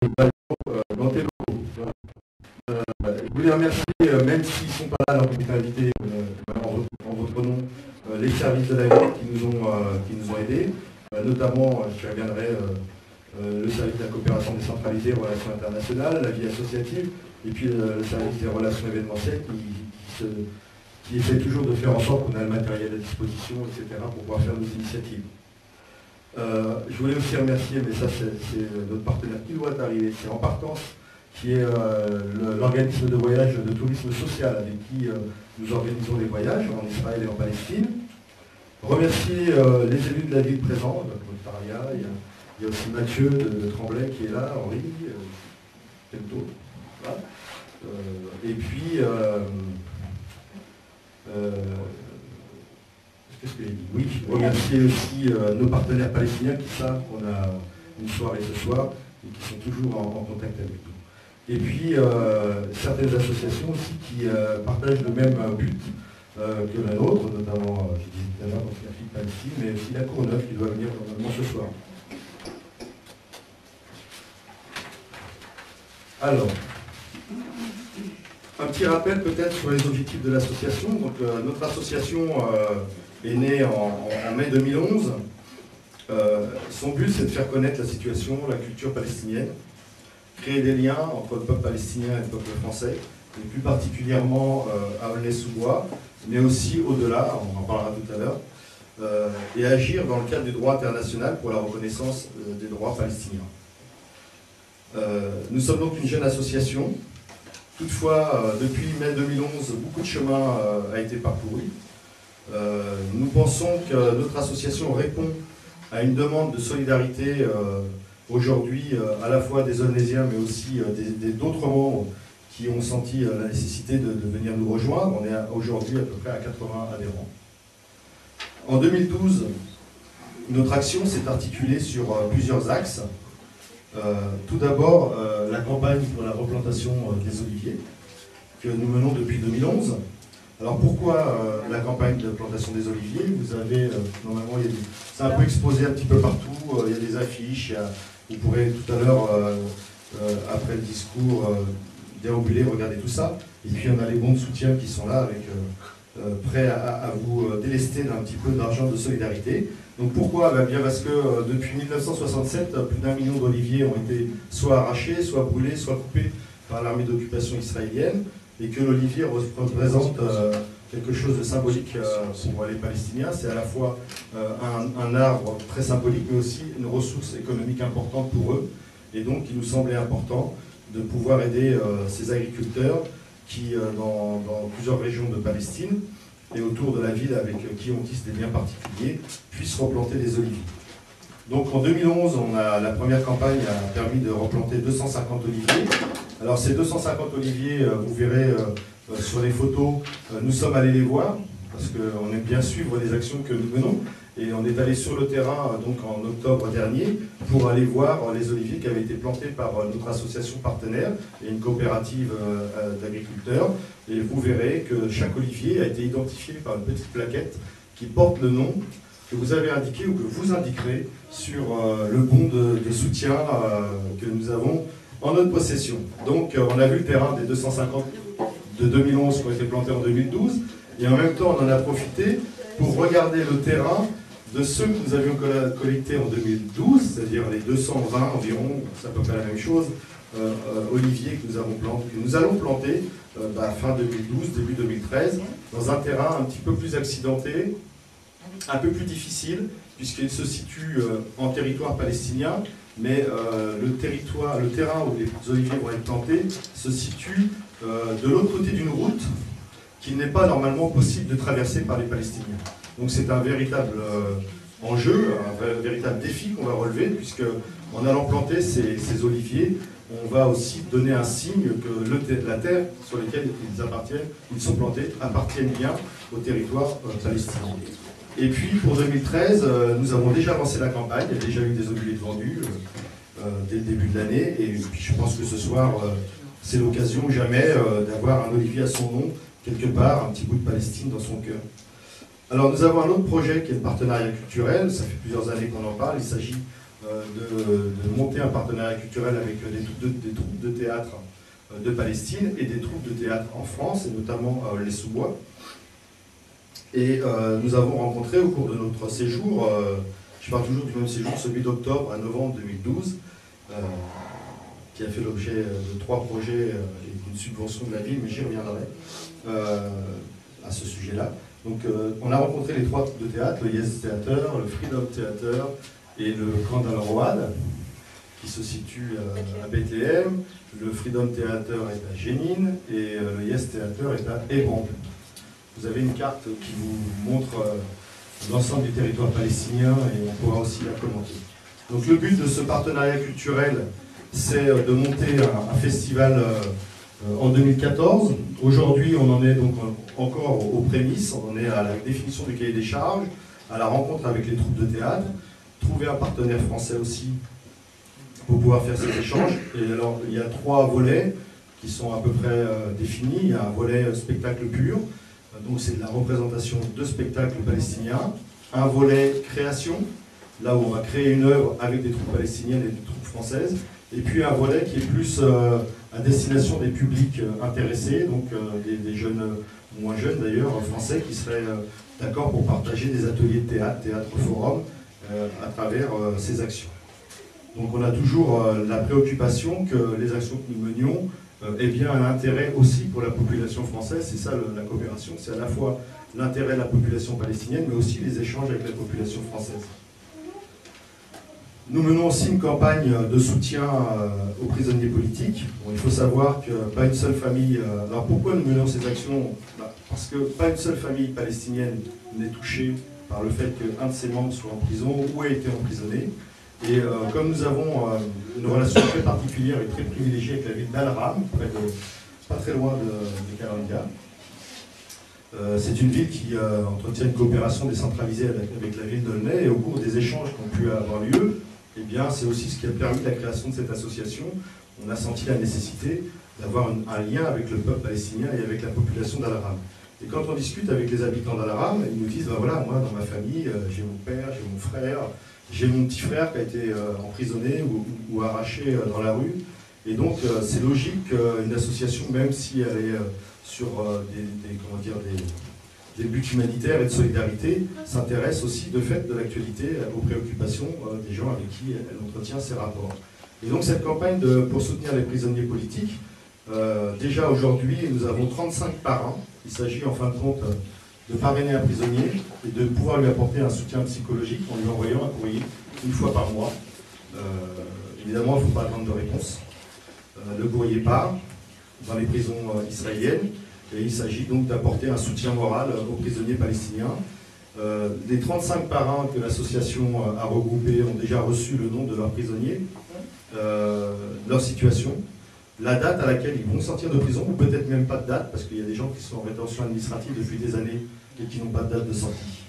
dans tes locaux. Je voulais remercier, même s'ils ne sont pas là, leurs invités, en votre nom, les services de la ville qui nous ont aidés, notamment, je reviendrai, le service de la coopération décentralisée, relations internationales, la vie associative, et puis le service des relations événementielles qui essaie toujours de faire en sorte qu'on a le matériel à disposition, etc., pour pouvoir faire nos initiatives. Je voulais aussi remercier, mais ça c'est notre partenaire qui doit arriver, c'est En Partance, qui est l'organisme de voyage de tourisme social avec qui nous organisons les voyages en Israël et en Palestine. Remercier les élus de la ville présents, notre Taria, il y a aussi Mathieu de Tremblay qui est là, Henri, Tento, voilà. Et puis, qu'est-ce que j'ai dit? Oui, remercier aussi nos partenaires palestiniens qui savent qu'on a une soirée ce soir et qui sont toujours en contact avec nous. Et puis, certaines associations aussi qui partagent le même but que la nôtre, notamment, je disais tout à l'heure, la fille de Palestine, mais aussi la Courneuve qui doit venir normalement ce soir. Alors, un petit rappel peut-être sur les objectifs de l'association. Donc, notre association est née en mai 2011. Son but, c'est de faire connaître la situation, la culture palestinienne, créer des liens entre le peuple palestinien et le peuple français, et plus particulièrement à Aulnay-sous-Bois, mais aussi au-delà, on en parlera tout à l'heure, et agir dans le cadre du droit international pour la reconnaissance des droits palestiniens. Nous sommes donc une jeune association. Toutefois, depuis mai 2011, beaucoup de chemin a été parcouru. Nous pensons que notre association répond à une demande de solidarité aujourd'hui à la fois des Aulnaysiens mais aussi d'autres membres qui ont senti la nécessité de venir nous rejoindre. On est aujourd'hui à peu près à 80 adhérents. En 2012, notre action s'est articulée sur plusieurs axes. Tout d'abord, la campagne pour la replantation des oliviers que nous menons depuis 2011. Alors pourquoi la campagne de plantation des oliviers? Vous avez, normalement, c'est un peu exposé un petit peu partout, il y a des affiches, vous pourrez tout à l'heure, après le discours, déambuler, regarder tout ça. Et puis on a les bons de soutien qui sont là, avec prêts à vous délester d'un petit peu d'argent de solidarité. Donc pourquoi? Bien parce que depuis 1967, plus d'1 million d'oliviers ont été soit arrachés, soit brûlés, soit coupés par l'armée d'occupation israélienne, et que l'olivier représente quelque chose de symbolique pour les Palestiniens. C'est à la fois un arbre très symbolique, mais aussi une ressource économique importante pour eux. Et donc, il nous semblait important de pouvoir aider ces agriculteurs qui, dans plusieurs régions de Palestine et autour de la ville avec qui on tisse des liens particuliers, puissent replanter des oliviers. Donc en 2011, la première campagne a permis de replanter 250 oliviers. Alors ces 250 oliviers, vous verrez sur les photos, nous sommes allés les voir, parce qu'on aime bien suivre les actions que nous menons. Et on est allé sur le terrain donc en octobre dernier pour aller voir les oliviers qui avaient été plantés par notre association partenaire et une coopérative d'agriculteurs. Et vous verrez que chaque olivier a été identifié par une petite plaquette qui porte le nom que vous avez indiqué ou que vous indiquerez sur le bon de soutien que nous avons en notre possession. Donc on a vu le terrain des 250 de 2011 qui ont été plantés en 2012 et en même temps on en a profité pour regarder le terrain de ceux que nous avions collectés en 2012, c'est-à-dire les 220 environ, c'est à peu près la même chose, oliviers que nous allons planter fin 2012, début 2013, dans un terrain un petit peu plus accidenté, un peu plus difficile, puisqu'il se situe en territoire palestinien, mais le terrain où les oliviers vont être plantés se situe de l'autre côté d'une route qu'il n'est pas normalement possible de traverser par les Palestiniens. Donc c'est un véritable enjeu, un véritable défi qu'on va relever, puisque en allant planter ces oliviers, on va aussi donner un signe que la terre sur laquelle ils sont plantés, appartiennent bien au territoire palestinien. Et puis pour 2013, nous avons déjà lancé la campagne, il y a déjà eu des oliviers vendus dès le début de l'année, et puis je pense que ce soir, c'est l'occasion jamais d'avoir un olivier à son nom, quelque part, un petit bout de Palestine dans son cœur. Alors nous avons un autre projet qui est le partenariat culturel, ça fait plusieurs années qu'on en parle, il s'agit de monter un partenariat culturel avec des troupes de théâtre de Palestine et des troupes de théâtre en France, et notamment les Sous-Bois. Et nous avons rencontré au cours de notre séjour, je parle toujours du même séjour, celui d'octobre à novembre 2012, qui a fait l'objet de 3 projets et d'une subvention de la ville, mais j'y reviendrai à ce sujet-là. Donc on a rencontré les 3 troupes de théâtre, le Yes Theater, le Freedom Theater et le Grand Al Road, qui se situe à Bethléem. Le Freedom Theater est à Jénine et le Yes Theater est à Hébron. Vous avez une carte qui vous montre l'ensemble du territoire palestinien et on pourra aussi la commenter. Donc le but de ce partenariat culturel, c'est de monter un festival en 2014. Aujourd'hui, on en est donc encore aux prémices, on en est à la définition du cahier des charges, à la rencontre avec les troupes de théâtre, trouver un partenaire français aussi pour pouvoir faire ces échanges. Et alors, il y a 3 volets qui sont à peu près définis. Il y a un volet spectacle pur, donc c'est de la représentation de spectacles palestiniens. Un volet création, là où on va créer une œuvre avec des troupes palestiniennes et des troupes françaises. Et puis un volet qui est plus à destination des publics intéressés, donc des jeunes, moins jeunes d'ailleurs, français, qui seraient d'accord pour partager des ateliers de théâtre, forum, à travers ces actions. Donc on a toujours la préoccupation que les actions que nous menions aient bien un intérêt aussi pour la population française. C'est ça la coopération, c'est à la fois l'intérêt de la population palestinienne, mais aussi les échanges avec la population française. Nous menons aussi une campagne de soutien aux prisonniers politiques. Bon, il faut savoir que pas une seule famille... alors pourquoi nous menons ces actions? Parce que pas une seule famille palestinienne n'est touchée par le fait qu'un de ses membres soit en prison ou ait été emprisonné. Et comme nous avons une relation très particulière et très privilégiée avec la ville d'Al-Ram, pas très loin de Karanga, c'est une ville qui entretient une coopération décentralisée avec la ville d'Aulnay, et au cours des échanges qui ont pu avoir lieu, eh bien, c'est aussi ce qui a permis la création de cette association. On a senti la nécessité d'avoir un lien avec le peuple palestinien et avec la population d'Al-Ram. Et quand on discute avec les habitants d'Al-Ram, ils nous disent, ben voilà, moi dans ma famille, j'ai mon père, j'ai mon frère, j'ai mon petit frère qui a été emprisonné ou arraché dans la rue. Et donc c'est logique qu'une association, même si elle est sur des buts humanitaires et de solidarité, s'intéresse aussi de fait de l'actualité aux préoccupations des gens avec qui elle entretient ses rapports. Et donc cette campagne pour soutenir les prisonniers politiques, déjà aujourd'hui nous avons 35 parrains. Il s'agit en fin de compte de parrainer un prisonnier et de pouvoir lui apporter un soutien psychologique en lui envoyant un courrier une fois par mois. Évidemment, il ne faut pas attendre de réponse. Le courrier part dans les prisons israéliennes et il s'agit donc d'apporter un soutien moral aux prisonniers palestiniens. Les 35 parrains que l'association a regroupés ont déjà reçu le nom de leurs prisonniers, leur situation, la date à laquelle ils vont sortir de prison, ou peut-être même pas de date, parce qu'il y a des gens qui sont en rétention administrative depuis des années et qui n'ont pas de date de sortie.